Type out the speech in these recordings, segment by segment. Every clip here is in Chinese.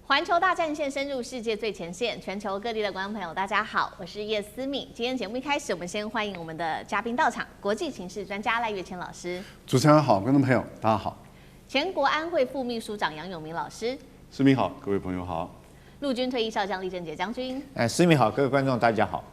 环球大战线深入世界最前线，全球各地的观众朋友，大家好，我是叶思敏。今天节目一开始，我们先欢迎我们的嘉宾到场，国际情势专家赖岳谦老师。主持人好，观众朋友大家好。前国安会副秘书长杨永明老师。思敏好，各位朋友好。陆军退役少将李正杰将军。思敏好，各位观众大家好。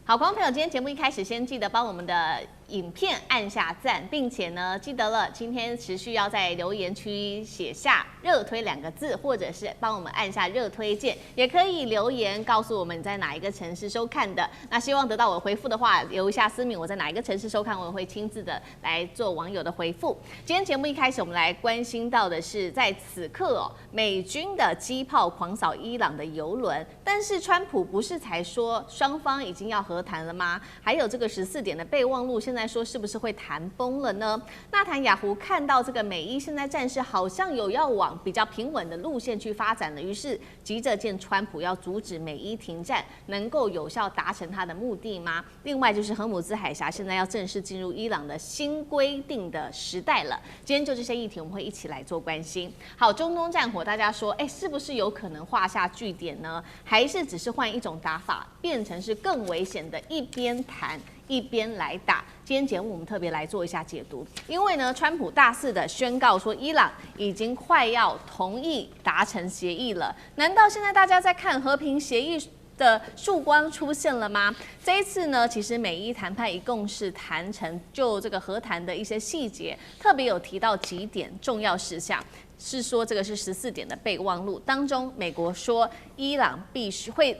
好，观众朋友，今天节目一开始先记得帮我们的影片按下赞，并且呢，记得了今天持续要在留言区写下热推2个字，或者是帮我们按下热推键，也可以留言告诉我们你在哪一个城市收看的。那希望得到我回复的话，留一下思敏我在哪一个城市收看，我也会亲自的来做网友的回复。今天节目一开始，我们来关心到的是，在此刻美军的机炮狂扫伊朗的油轮，但是川普不是才说双方已经要和谈了吗？还有这个14点的备忘录，现在说是不是会谈崩了呢？纳坦雅胡看到这个美伊现在战事好像有要往比较平稳的路线去发展了，于是急着见川普要阻止美伊停战，能够有效达成他的目的吗？另外就是荷姆兹海峡现在要正式进入伊朗的新规定的时代了。今天就这些议题，我们会一起来做关心。好，中东战火，大家说，是不是有可能画下句点呢？还是只是换一种打法，变成是更危险的，一边谈一边来打？今天节目我们特别来做一下解读，因为呢，川普大肆的宣告说，伊朗已经快要同意达成协议了。难道现在大家在看和平协议的曙光出现了吗？这一次呢，其实美伊谈判一共是谈成就这个和谈的一些细节，特别有提到几点重要事项。是说这个是14点的备忘录当中，美国说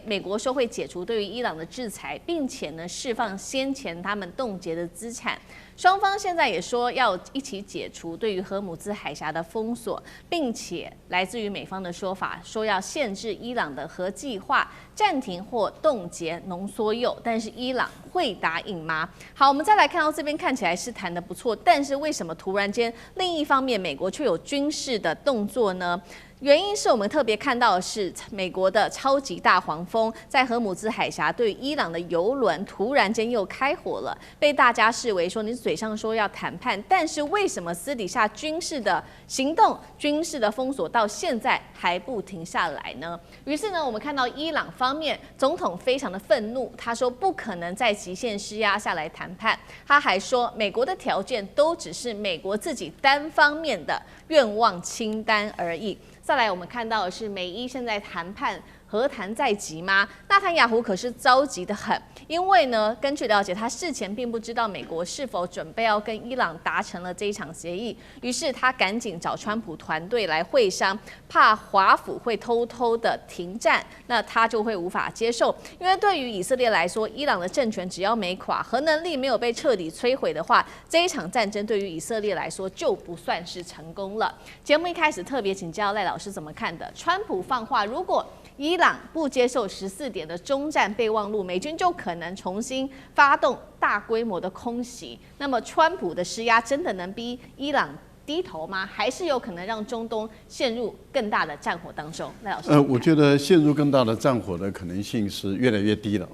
美国说会解除对于伊朗的制裁，并且呢释放先前他们冻结的资产。双方现在也说要一起解除对于荷姆兹海峡的封锁，并且来自于美方的说法说要限制伊朗的核计划，暂停或冻结浓缩铀，但是伊朗会答应吗？好，我们再来看到这边看起来是谈得不错，但是为什么突然间另一方面美国却有军事的动作呢？原因是我们特别看到的是，美国的超级大黄蜂在荷姆兹海峡对伊朗的油轮突然间又开火了，被大家视为说你嘴上说要谈判，但是为什么私底下军事的行动、军事的封锁到现在还不停下来呢？于是呢，我们看到伊朗方面总统非常的愤怒，他说不可能在极限施压下来谈判，他还说美国的条件都只是美国自己单方面的愿望清单而已。再来，我们看到的是美伊现在谈判和谈在即吗？纳坦雅胡可是着急得很，因为呢，根据了解，他事前并不知道美国是否准备要跟伊朗达成了这一场协议，于是他赶紧找川普团队来会商，怕华府会偷偷的停战，那他就会无法接受。因为对于以色列来说，伊朗的政权只要没垮，核能力没有被彻底摧毁的话，这一场战争对于以色列来说就不算是成功了。节目一开始特别请教赖老师怎么看的？川普放话，如果伊朗不接受14点的中战备忘录，美军就可能重新发动大规模的空袭。那么，川普的施压真的能逼伊朗低头吗？还是有可能让中东陷入更大的战火当中？赖老师，我觉得陷入更大的战火的可能性是越来越低了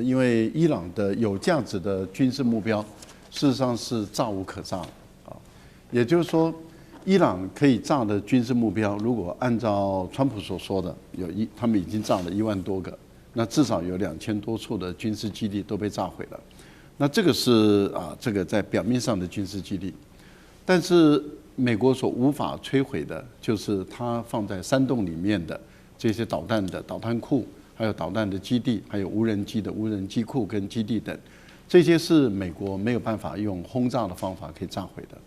因为伊朗的有价值的军事目标，事实上是炸无可炸也就是说，伊朗可以炸的军事目标，如果按照川普所说的，他们已经炸了1万多个，那至少有2000多处的军事基地都被炸毁了。那这个是这个在表面上的军事基地，但是美国所无法摧毁的，就是它放在山洞里面的这些导弹的导弹库，还有导弹的基地，还有无人机的无人机库跟基地等，这些是美国没有办法用轰炸的方法可以炸毁的。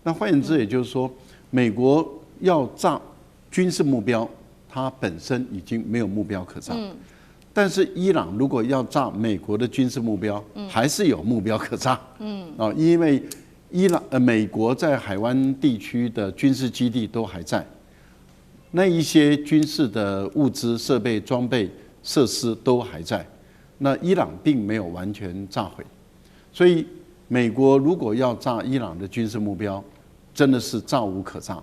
那换言之，也就是说，美国要炸军事目标，它本身已经没有目标可炸。但是伊朗如果要炸美国的军事目标，还是有目标可炸。因为美国在海湾地区的军事基地都还在，那一些军事的物资、设备、装备、设施都还在。那伊朗并没有完全炸毁，所以美国如果要炸伊朗的军事目标，真的是炸无可炸，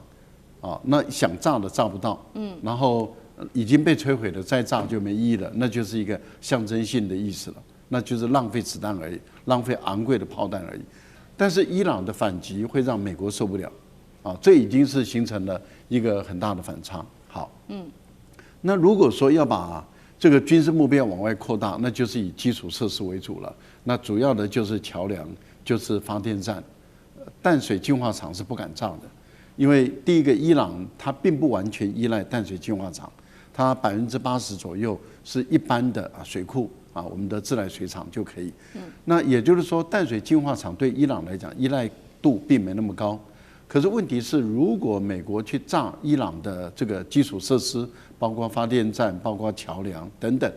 那想炸的炸不到，然后已经被摧毁了，再炸就没意义了，那就是一个象征性的意思了，那就是浪费子弹而已，浪费昂贵的炮弹而已。但是伊朗的反击会让美国受不了，这已经是形成了一个很大的反差。好，那如果说要把这个军事目标往外扩大，那就是以基础设施为主了。那主要的就是桥梁，就是发电站，淡水净化厂是不敢造的，因为第一个，伊朗它并不完全依赖淡水净化厂，它80%左右是一般的水库啊，我们的自来水厂就可以。那也就是说，淡水净化厂对伊朗来讲依赖度并没那么高。可是问题是，如果美国去炸伊朗的这个基础设施，包括发电站、包括桥梁等等，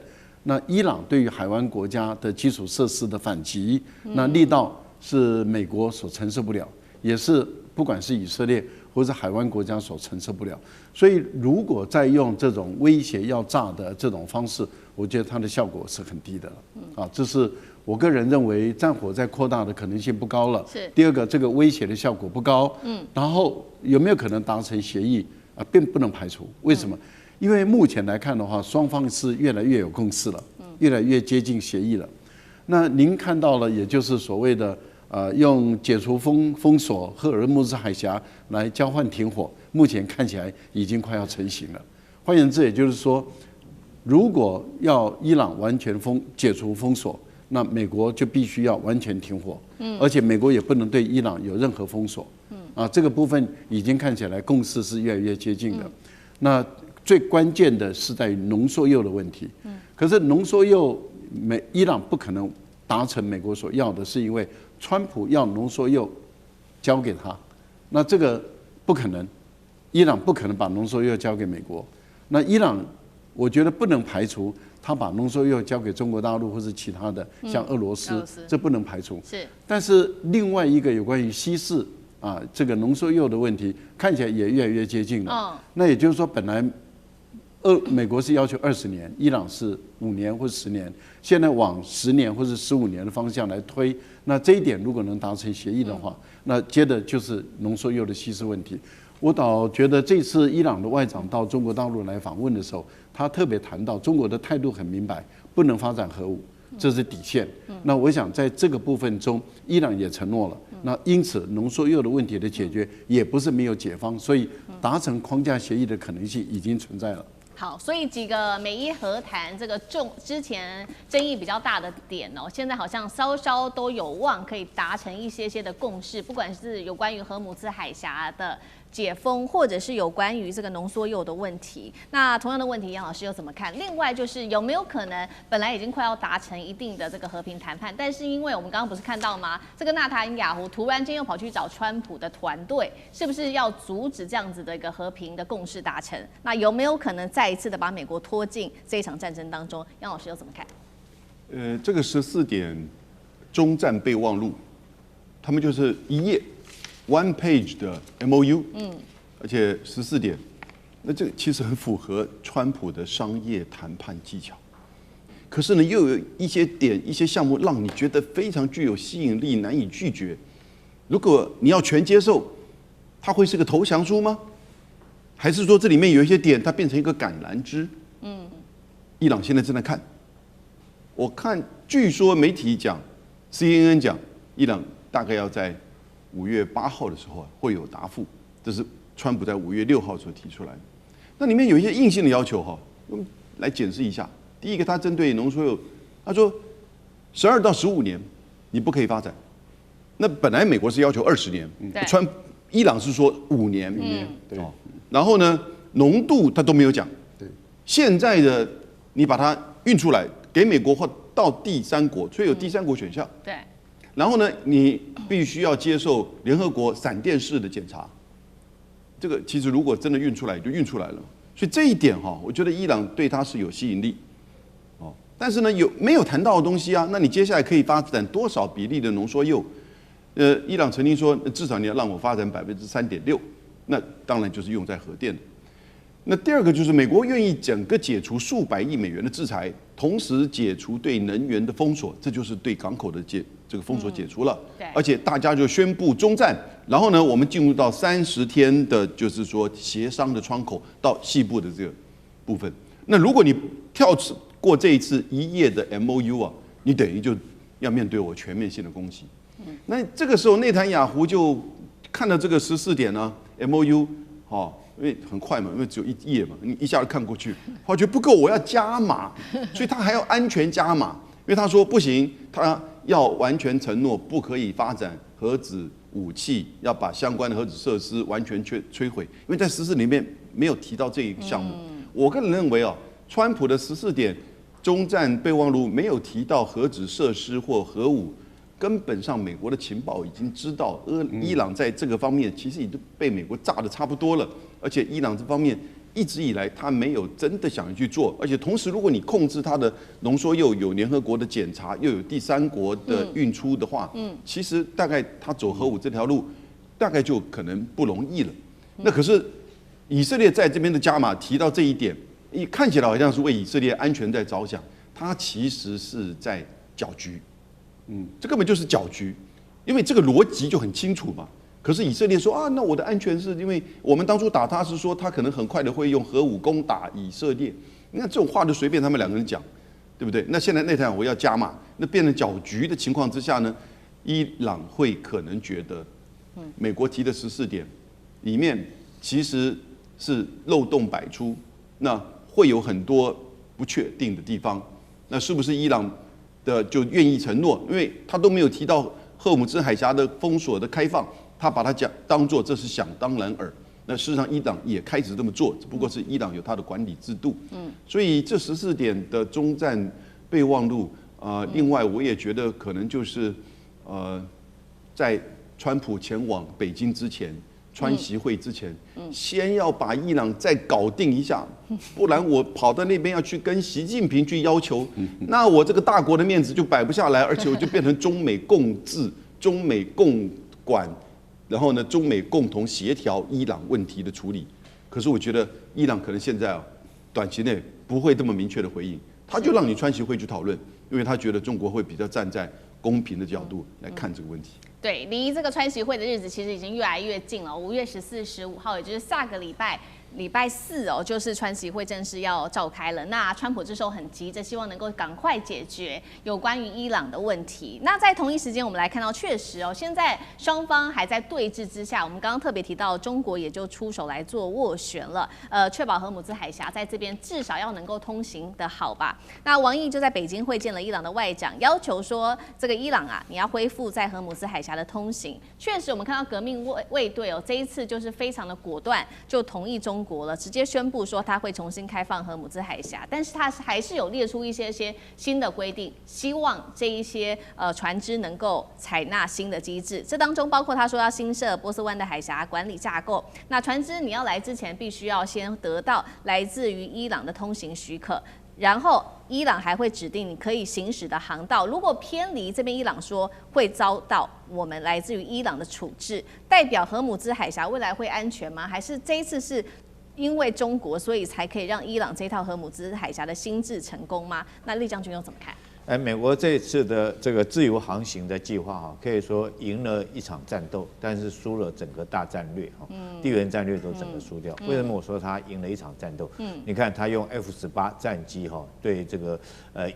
那伊朗对于海湾国家的基础设施的反击，那力道是美国所承受不了，也是不管是以色列或者海湾国家所承受不了。所以，如果再用这种威胁要炸的这种方式，我觉得它的效果是很低的了。这是我个人认为战火在扩大的可能性不高了。是。第二个，这个威胁的效果不高。然后有没有可能达成协议啊？并不能排除。为什么？因为目前来看的话，双方是越来越有共识了，越来越接近协议了。那您看到了，也就是所谓的用解除封锁赫尔木兹海峡来交换停火，目前看起来已经快要成型了。换言之，也就是说，如果要伊朗完全解除封锁，那美国就必须要完全停火，而且美国也不能对伊朗有任何封锁。这个部分已经看起来共识是越来越接近的。那最关键的是在于浓缩铀的问题。可是浓缩铀，伊朗不可能达成美国所要的，是因为川普要浓缩铀交给他，那这个不可能，伊朗不可能把浓缩铀交给美国。那伊朗，我觉得不能排除他把浓缩铀交给中国大陆或是其他的，像俄罗斯，这不能排除。是。但是另外一个有关于稀释这个浓缩铀的问题，看起来也越来越接近了。那也就是说，本来美国是要求20年，伊朗是5年或10年，现在往10年或是15年的方向来推。那这一点如果能达成协议的话，那接着就是浓缩铀的稀释问题。我倒觉得这次伊朗的外长到中国大陆来访问的时候，他特别谈到中国的态度很明白，不能发展核武，这是底线。那我想在这个部分中，伊朗也承诺了。那因此浓缩铀的问题的解决也不是没有解方，所以达成框架协议的可能性已经存在了。好，所以几个美伊和谈这个之前争议比较大的点哦，现在好像稍稍都有望可以达成一些的共识，不管是有关于荷姆兹海峡的解封，或者是有关于这个浓缩铀的问题。那同样的问题，杨老师又怎么看？另外就是有没有可能本来已经快要达成一定的这个和平谈判，但是因为我们刚刚不是看到吗？这个纳坦雅胡突然间又跑去找川普的团队，是不是要阻止这样子的一个和平的共识达成？那有没有可能再一次的把美国拖进这一场战争当中？杨老师又怎么看？这个14点终战备忘录，他们就是一页。1 page 的 MOU， 而且14点，那这个其实很符合川普的商业谈判技巧。可是呢，又有一些点、一些项目让你觉得非常具有吸引力，难以拒绝。如果你要全接受，它会是个投降书吗？还是说这里面有一些点它变成一个橄榄枝？伊朗现在正在看。我看，据说媒体讲 ，CNN 讲，伊朗大概要在5月8号的时候会有答复，这是川普在5月6号所提出来的。那里面有一些硬性的要求哈，我们来检视一下。第一个，他针对浓缩铀，他说12到15年你不可以发展。那本来美国是要求20年，伊朗是说5年。对。然后呢，浓度他都没有讲。对。现在的你把它运出来给美国或到第三国，所以有第三国选项。对。然后呢，你必须要接受联合国闪电式的检查。这个其实如果真的运出来，就运出来了。所以这一点哈，我觉得伊朗对它是有吸引力。但是呢，没有谈到的东西啊？那你接下来可以发展多少比例的浓缩铀？伊朗曾经说，至少你要让我发展3.6%，那当然就是用在核电的。那第二个就是美国愿意整个解除数百亿美元的制裁，同时解除对能源的封锁，这就是对港口的这个封锁解除了。而且大家就宣布终战，然后呢，我们进入到30天的，就是说协商的窗口到西部的这个部分。那如果你跳过这一次1页的 MOU 啊，你等于就要面对我全面性的攻击。那这个时候内塔尼亚胡就看到这个14点呢 MOU，因为很快嘛，因为只有1页嘛，你一下子看过去，发觉不够，我要加码，所以他还要安全加码，因为他说不行，他要完全承诺不可以发展核子武器，要把相关的核子设施完全摧毁，因为在14里面没有提到这一个项目。我个人认为哦，川普的14点中战备忘录没有提到核子设施或核武。根本上，美国的情报已经知道，伊朗在这个方面其实已经被美国炸得差不多了。而且伊朗这方面一直以来他没有真的想去做，而且同时，如果你控制它的浓缩铀有联合国的检查，又有第三国的运出的话，其实大概他走核武这条路，大概就可能不容易了。那可是以色列在这边的加码提到这一点，看起来好像是为以色列安全在着想，他其实是在搅局。这根本就是搅局，因为这个逻辑就很清楚嘛。可是以色列说啊，那我的安全是因为我们当初打他是说他可能很快的会用核武攻打以色列，你看这种话就随便他们2个人讲，对不对？那现在内塔尼亚胡要加码，那变成搅局的情况之下呢，伊朗会可能觉得，美国提的14点里面其实是漏洞百出，那会有很多不确定的地方，那是不是伊朗的就愿意承诺，因为他都没有提到赫尔姆兹海峡的封锁的开放，他把它当作这是想当然尔。那事实上，伊朗也开始这么做，只不过是伊朗有它的管理制度。所以这14点的中战备忘录另外我也觉得可能就是在川普前往北京之前。川习会之前，先要把伊朗再搞定一下，不然我跑到那边要去跟习近平去要求，那我这个大国的面子就摆不下来，而且我就变成中美共治、中美共管，然后呢，中美共同协调伊朗问题的处理。可是我觉得伊朗可能现在短期内不会这么明确的回应，他就让你川习会去讨论，因为他觉得中国会比较站在公平的角度来看这个问题。对，离这个川习会的日子其实已经越来越近了。5月14、15号，也就是下个礼拜4哦，就是川习会正式要召开了。那川普这时候很急着，希望能够赶快解决有关于伊朗的问题。那在同一时间，我们来看到，确实哦，现在双方还在对峙之下。我们刚刚特别提到，中国也就出手来做斡旋了，确保荷姆兹海峡在这边至少要能够通行的好吧。那王毅就在北京会见了伊朗的外长，要求说，这个伊朗啊，你要恢复在荷姆兹海峡的通行。确实，我们看到革命卫队哦，这一次就是非常的果断，就同意中国了，直接宣布说他会重新开放荷姆兹海峡，但是他还是有列出一些新的规定，希望这一些船只能够采纳新的机制。这当中包括他说要新设波斯湾的海峡管理架构，那船只你要来之前必须要先得到来自于伊朗的通行许可。然后伊朗还会指定你可以行驶的航道，如果偏离这边伊朗说会遭到我们来自于伊朗的处置。代表荷姆兹海峡未来会安全吗？还是这一次是因为中国所以才可以让伊朗这套荷姆兹海峡的新制成功吗？那厉将军又怎么看？美国这一次的这个自由航行的计划可以说赢了一场战斗，但是输了整个大战略地缘战略都整个输掉。为什么我说他赢了一场战斗？你看他用 F-18战机对这个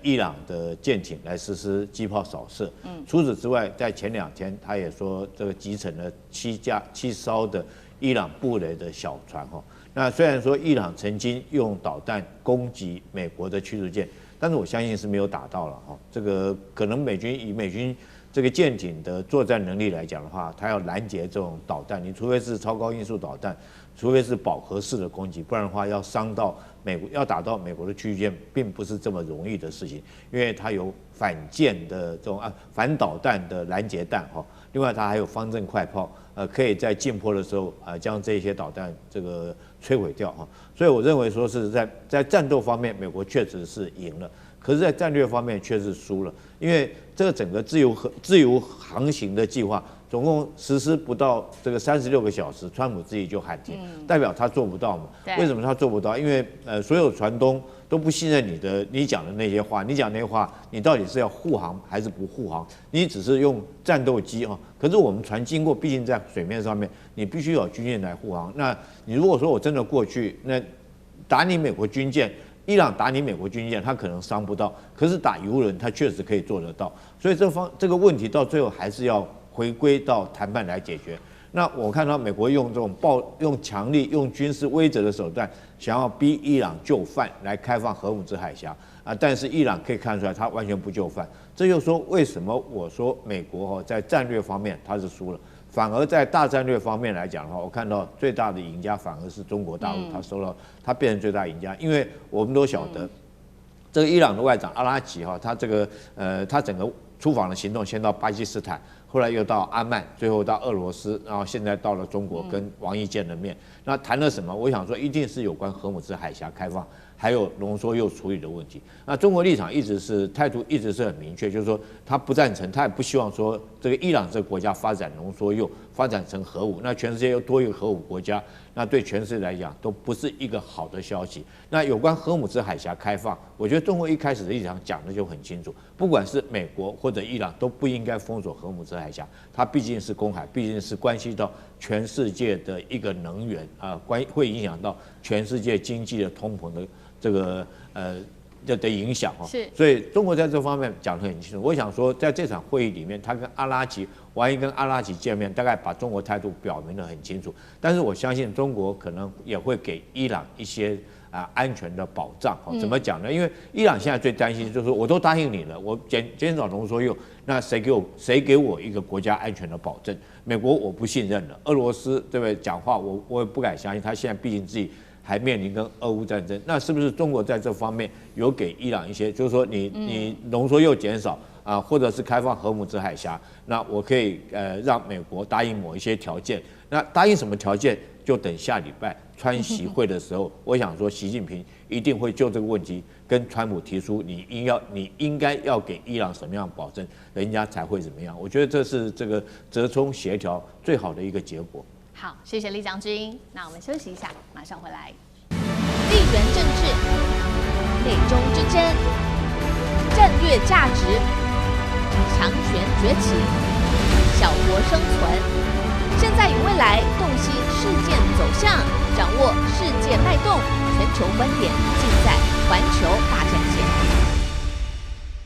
伊朗的舰艇来实施机炮扫射。除此之外，在前2天他也说这个集成了7艘的伊朗布雷的小船那虽然说伊朗曾经用导弹攻击美国的驱逐舰。但是我相信是没有打到了这个可能美军这个舰艇的作战能力来讲的话，它要拦截这种导弹，你除非是超高音速导弹，除非是饱和式的攻击，不然的话要伤到美国，要打到美国的驱逐舰，并不是这么容易的事情，因为它有反舰的这种反导弹的拦截弹另外它还有方阵快炮，可以在近坡的时候将这些导弹这个摧毁掉所以我认为说是在战斗方面，美国确实是赢了，可是，在战略方面却是输了，因为这个整个自由航行的计划，总共实施不到这个36个小时，川普自己就喊停，代表他做不到嘛？为什么他做不到？因为所有船东都不信任你讲的那些话，你讲那些话，你到底是要护航还是不护航？你只是用战斗机可是我们船经过，毕竟在水面上面，你必须有军舰来护航。那你如果说我真的过去，那打你美国军舰，伊朗打你美国军舰，他可能伤不到，可是打油轮，他确实可以做得到。所以这个问题到最后还是要回归到谈判来解决。那我看到美国用这种用强力、用军事威慑的手段，想要逼伊朗就范来开放荷姆兹海峡啊，但是伊朗可以看出来，他完全不就范。这就说为什么我说美国在战略方面它是输了，反而在大战略方面来讲的话，我看到最大的赢家反而是中国大陆，它变成最大赢家，因为我们都晓得，这个伊朗的外长阿拉吉他这个他整个出访的行动先到巴基斯坦。后来又到阿曼，最后到俄罗斯，然后现在到了中国，跟王毅见了面。那谈了什么？我想说，一定是有关荷姆兹海峡开放，还有浓缩铀处理的问题。那中国立场态度一直是很明确，就是说他不赞成，他也不希望说这个伊朗这个国家发展浓缩铀，发展成核武。那全世界又多一个核武国家，那对全世界来讲都不是一个好的消息。那有关荷姆兹海峡开放，我觉得中国一开始的立场讲的就很清楚，不管是美国或者伊朗都不应该封锁荷姆兹海峡，它毕竟是公海，毕竟是关系到全世界的一个能源会影响到全世界经济的通膨的这个的影响是，所以中国在这方面讲得很清楚。我想说，在这场会议里面，他跟王毅跟阿拉吉见面，大概把中国态度表明得很清楚。但是我相信中国可能也会给伊朗一些安全的保障。怎么讲呢？因为伊朗现在最担心就是说，我都答应你了，我减少浓缩铀，那谁给我一个国家安全的保证？美国我不信任了，俄罗斯对不对？讲话我也不敢相信，他现在毕竟自己还面临跟俄乌战争，那是不是中国在这方面有给伊朗一些，就是说你浓缩铀减少或者是开放荷姆兹海峡，那我可以让美国答应某一些条件，那答应什么条件，就等下礼拜川习会的时候，我想说习近平一定会就这个问题跟川普提出，你应该要给伊朗什么样的保证，人家才会怎么样。我觉得这是这个折冲协调最好的一个结果。好，谢谢李将军。那我们休息一下，马上回来。地缘政治、美中之争、战略价值、强权崛起、小国生存，现在与未来洞悉事件走向，掌握世界脉动，全球观点尽在环球大战线。